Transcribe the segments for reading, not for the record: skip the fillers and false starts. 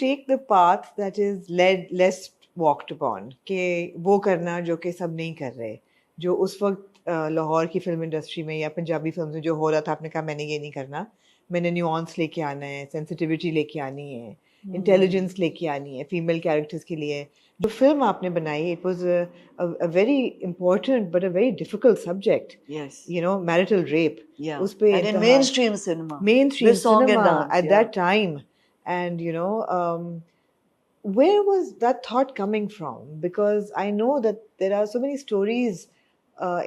take the path that is less walked upon, कि वो करना जो कि सब नहीं कर रहे, जो उस वक्त लाहौर की फिल्म इंडस्ट्री में या पंजाबी फिल्म में जो हो रहा था, आपने कहा मैंने ये नहीं करना, मैंने न्यूआंस लेके आना है, सेंसिटिविटी लेके आनी है, इंटेलिजेंस लेके आनी है फीमेल कैरेक्टर्स के लिए। जो फिल्म आपने बनाई, it was a very important but a very difficult subject. Yes. You know, marital rape. Yeah. उस पे And in mainstream cinema. mainstream With song and cinema dance, at yeah. that time. And you know, where was that thought coming from? Because I know that there are so many stories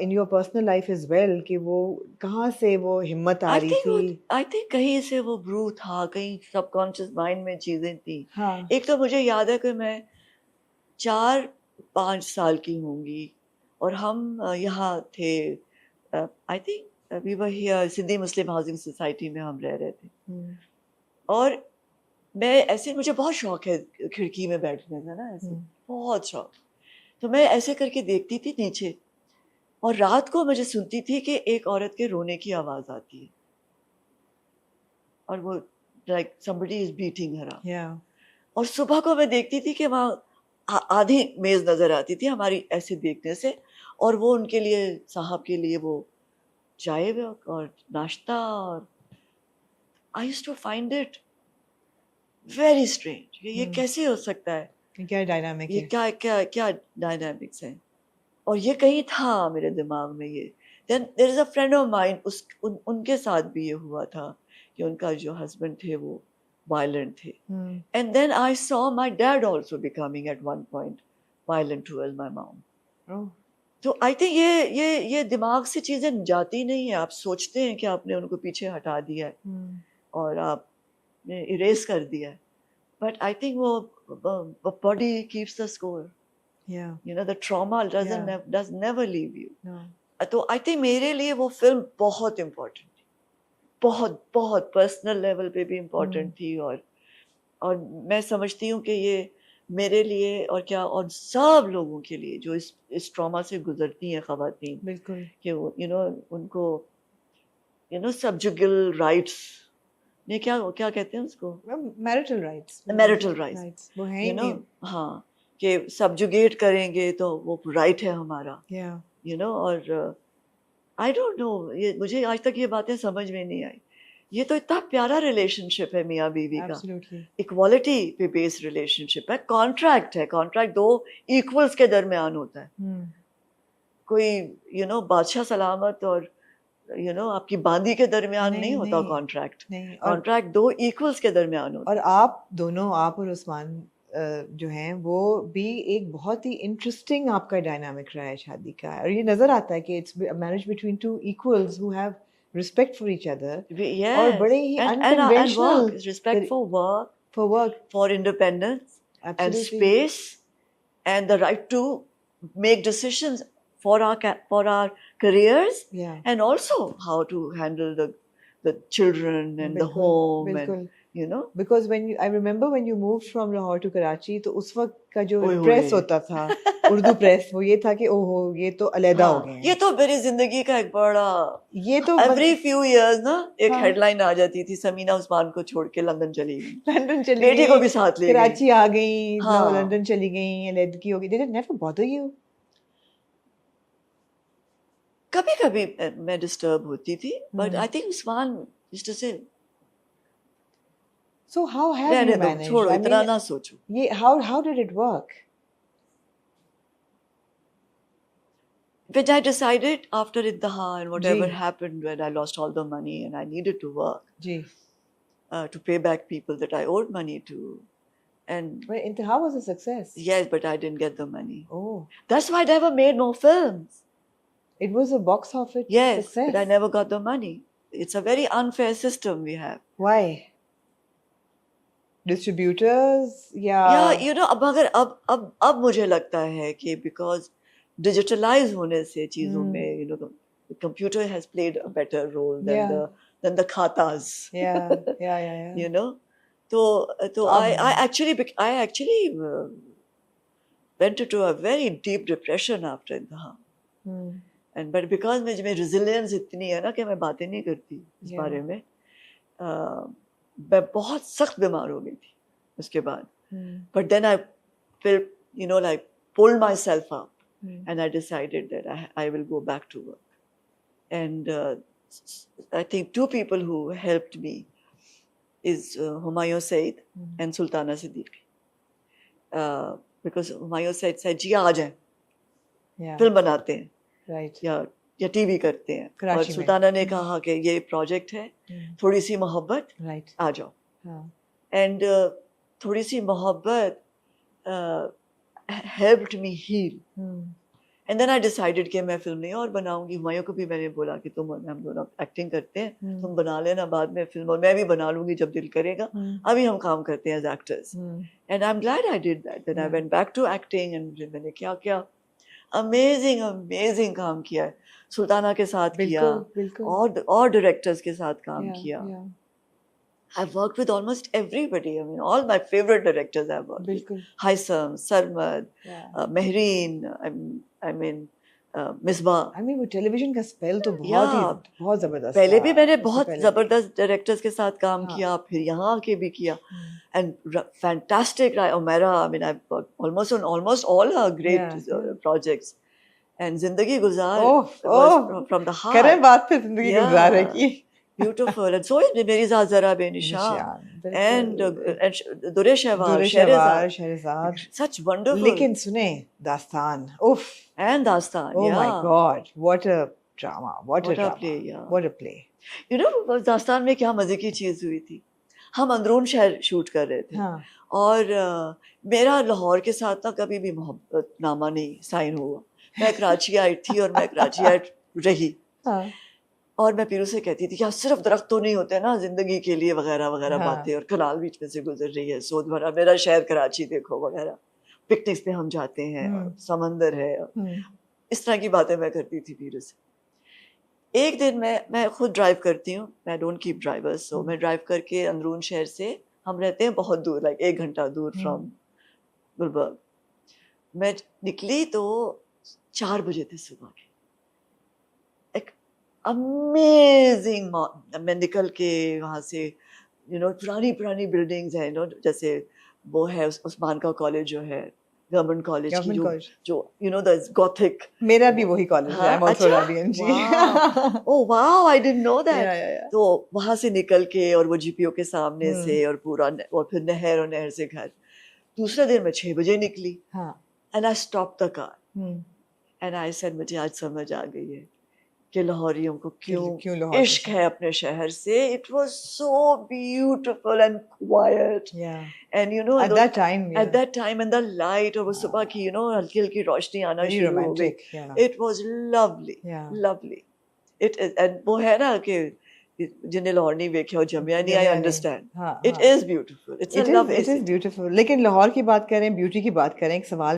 in your personal life as well कि वो कहाँ से वो हिम्मत आ रही थी? I think कहीं से वो ब्रू था, कहीं सबकॉन्शियस माइंड में चीजें थी। हाँ। एक तो मुझे याद है कि मैं 4-5 साल की होंगी और हम यहाँ थे, I think we were here, Sindhi Muslim housing society में हम रह रहे थे। और मैं ऐसे, मुझे बहुत शौक है खिड़की में बैठने का ना, ऐसे बहुत शौक। तो मैं ऐसे करके देखती थी नीचे, और रात को मुझे सुनती थी कि एक औरत के रोने की आवाज आती है, और वो like somebody is beating her up। Yeah. और सुबह को मैं देखती थी कि वहाँ आधी मेज नजर आती थी हमारी ऐसे देखने से, और वो उनके लिए, साहब के लिए वो चाय और नाश्ता। और I used to find it very strange, ये कैसे हो सकता है, क्या डायनामिक ये है? क्या क्या क्या डायनामिक्स है। और ये कहीं था मेरे दिमाग में ये। Then there is a friend of mine, उनके साथ भी ये हुआ था कि उनका जो हस्बैंड थे वो वायलेंट थे। And then I saw my dad also becoming at one point violent towards my mom. तो आई थिंक ये दिमाग से चीजें जाती नहीं है। आप सोचते हैं कि आपने उनको पीछे हटा दिया है और आपने इरेज कर दिया है, बट आई थिंक वो body keeps the score. Yeah. You know, the trauma doesn't Yeah. does never leave you. No. तो आई थिंक मेरे लिए वो फिल्म बहुत इम्पोर्टेंट थी, बहुत बहुत पर्सनल लेवल पे भी इम्पोर्टेंट थी। और मैं समझती हूँ कि ये मेरे लिए और क्या, और सब लोगों के लिए जो इस ट्रॉमा से गुजरती हैं ख़वातीन, बिल्कुल, कि वो उनको सबजुगल राइट्स, ये क्या क्या कहते हैं उसको, मैरिटल राइट्स, वो हैं ही नहीं। हाँ, कि सबजुगेट करेंगे तो वो राइट है हमारा। और आई डोंट नो, ये मुझे आज तक ये बातें समझ में नहीं आई। ये तो इतना प्यारा रिलेशनशिप है मियाँ बीवी का, इक्वालिटी पे बेस्ड रिलेशनशिप है, कॉन्ट्रैक्ट है, कॉन्ट्रैक्ट दो इक्वल्स के दरमियान होता है। कोई बादशाह सलामत और आपकी बांदी के दरमियान नहीं होता कॉन्ट्रैक्ट। कॉन्ट्रैक्ट दो इक्वल्स के दरमियान होता है। और आप दोनों, आप और उस्मान जो हैं, वो भी एक बहुत ही इंटरेस्टिंग आपका डायनामिक रहा है शादी का, और ये नजर आता है कि it's marriage between two equals who have respect for each other. और बड़े ही unconventional respect for work, for independence and space and the right to make decisions for our careers, and also how to handle the children and the home, and because I remember when you moved from Lahore to Karachi, तो उस वक्त का जो press होता था, Urdu press, वो ये था कि ओहो ये तो अलहदा हो गए हैं। ये तो मेरी जिंदगी का एक बड़ा, ये तो every few years ना एक हेडलाइन आ जाती थी, समीना उस्मान को छोड़ के लंदन चली गई, बेटे को भी साथ ले गई, कराची आ गई, लंदन चली गई, अलहदगी हो गई। Did it never bother you? कभी कभी मैं डिस्टर्ब होती थी, but I think Usman used to say, so how have you managed? छोड़ो, इतना ना सोचो। ये how did it work? When I decided after Intaha and whatever happened, when I lost all the money and I needed to work to pay back people that I owed money to, and but Intaha was a success. Yes, but I didn't get the money. Oh, that's why I never made more films. It was a box office success. But I never got the money. It's a very unfair system we have. Why? Distributors? Yeah, मगर अब मुझे लगता है कि because digitalize होने से चीजों में, the computer has played a better role than the khatas. Yeah. So I actually went into a very deep depression after Intaha. But because में resilience इतनी है ना कि मैं बातें नहीं करती इस बारे में, मैं बहुत सख्त बीमार हो गई थी उसके बाद. But then I felt, you know, like pulled myself up and I decided that I will go back to work. And I think two people who helped me is Humayun Saeed and Sultana Siddiqui. Because Humayun Saeed said, जी आ जाए, film बनाते हैं, right. या TV करते हैं. और सुल्ताना ने कहा कि ये प्रोजेक्ट है, थोड़ी सी मोहब्बत, right. आ जाओ. And थोड़ी सी मोहब्बत helped me heal. And then I decided कि मैं फिल्म नहीं और बनाऊंगी. हुमायूं को भी मैंने बोला कि तुम हम दोनों एक्टिंग करते हैं, तुम बना लेना बाद में फिल्म, और मैं भी बना लूंगी जब दिल करेगा. अभी हम काम करते हैं as actors. And I'm glad I did that. Then I went back to acting and मैंने क्या क्या amazing काम किया है. सुल्ताना के साथ किया, और डायरेक्टर्स के साथ काम किया. I've worked with almost everybody. I mean, all my favorite directors I've worked with. Haisam, Sarmad, Mehreen, I mean, Misbah. I mean, वो television का spell तो बहुत ज़बरदस्त. पहले भी मैंने बहुत ज़बरदस्त directors के साथ काम किया, फिर यहाँ आके भी किया. And fantastic, Umaira. I mean, I've worked almost on almost all her great projects. And Zindagi Gulzar was from the heart. करें बात फिर ज़िंदगी गुलजार की. Beautiful. And so is Meri Zaat Zara Benishan and Dure Shehwar, Sheherazad. Such wonderful. लेकिन सुने दास्तान, उफ. And Dastan, oh my God, what a drama, what a play, what a play. You know, दास्तान में क्या मजे की चीज हुई थी. हम अंदरून शहर शूट कर रहे थे, और मेरा लाहौर के साथ ना कभी भी मोहब्बतनामा नहीं साइन हुआ. मैं कराची आई थी और मैं कराची आई रही. और मैं पीरू से कहती थी कि सिर्फ दरख्त तो नहीं होते ना जिंदगी के लिए, वगैरह वगैरह बातें, और कनाल बीच में से गुजर रही है, सोच भरा मेरा शहर कराची देखो वगैरह, पिकनिक्स पे हम जाते हैं, समंदर है, इस तरह की बातें मैं करती थी पीरू से. एक दिन मैं खुद ड्राइव करती हूँ, मैं डोंट कीप ड्राइवर्स, सो मैं ड्राइव करके अंदरून शहर से, हम रहते हैं बहुत दूर, लाइक 1 घंटा दूर फ्रॉम गुलबर्ग. मैं निकली तो 4 बजे थे सुबह के. अमेजिंग. मैं निकल के वहाँ से, यू नो, पुरानी बिल्डिंग्स हैं, नो, जैसे वो है उस्मान का कॉलेज जो है, गवर्नमेंट कॉलेज की, जो यू नो द गॉथिक. मेरा भी वही कॉलेज है. I'm also Arabian ji. Oh wow, I didn't know that. तो वहाँ से निकल के, और वो जीपीओ के सामने से, और पूरा, और फिर नहर, और नहर से घर. दूसरे दिन मैं 6 बजे निकली. And I stopped the car. And I said, मुझे आज समझ आ गई है कि लाहौरियों को क्यों इश्क है अपने शहर से. It was so beautiful and quiet. And you know, at that time and the light, और वो सुबह की, you know, हल्की हल्की रोशनी आना शुरू हो गई. It was lovely, lovely. It is, and वो है ना कि जिन्हें लाहौर नहीं देखा हो जमिया नहीं, I understand. It is beautiful. It is beautiful. लेकिन लाहौर की बात करें, ब्यूटी की बात करें, एक सवाल